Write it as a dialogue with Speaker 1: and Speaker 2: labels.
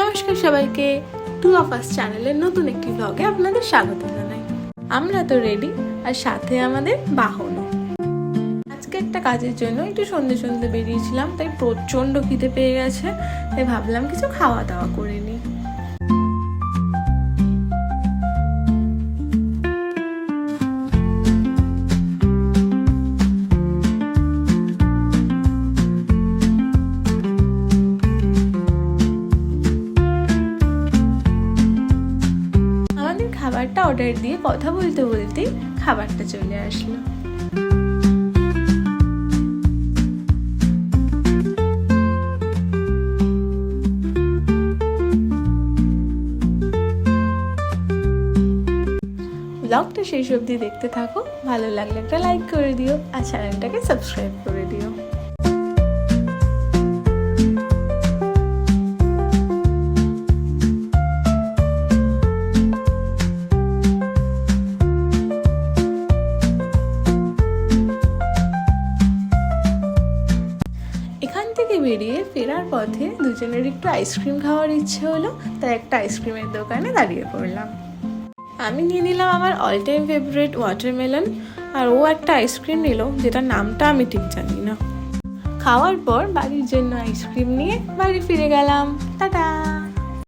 Speaker 1: নমস্কার সবাইকে, two of us চ্যানেলের নতুন একটি ব্লগে আপনাদের স্বাগত জানাই। আমরা তো রেডি, আর সাথে আমাদের বাহনও। আজকে একটা কাজের জন্য একটু সন্ধে বেরিয়েছিলাম, তাই প্রচণ্ড খিদে পেয়ে গেছে, তাই ভাবলাম কিছু খাওয়া দাওয়া করে নিই। খাবারটা অর্ডার দিয়ে কথা বলতে বলতে খাবারটা চলে আসলো। ব্লগটা শেষ অবধি দেখতে থাকো, ভালো লাগলে একটা লাইক করে দিও আর চ্যানেলটাকে সাবস্ক্রাইব করে দিও। এখান থেকে বেরিয়ে ফেরার পথে দুজনের একটু আইসক্রিম খাওয়ার ইচ্ছে হলো, তাই একটা আইসক্রিমের দোকানে দাঁড়িয়ে পড়লাম। আমি নিয়ে নিলাম আমার অল টাইম ফেভারিট ওয়াটারমেলন, আর ও একটা আইসক্রিম নিল যেটার নামটা আমি ঠিক জানি না। খাওয়ার পর বাড়ির জন্য আইসক্রিম নিয়ে বাড়ি ফিরে গেলাম। টাটা।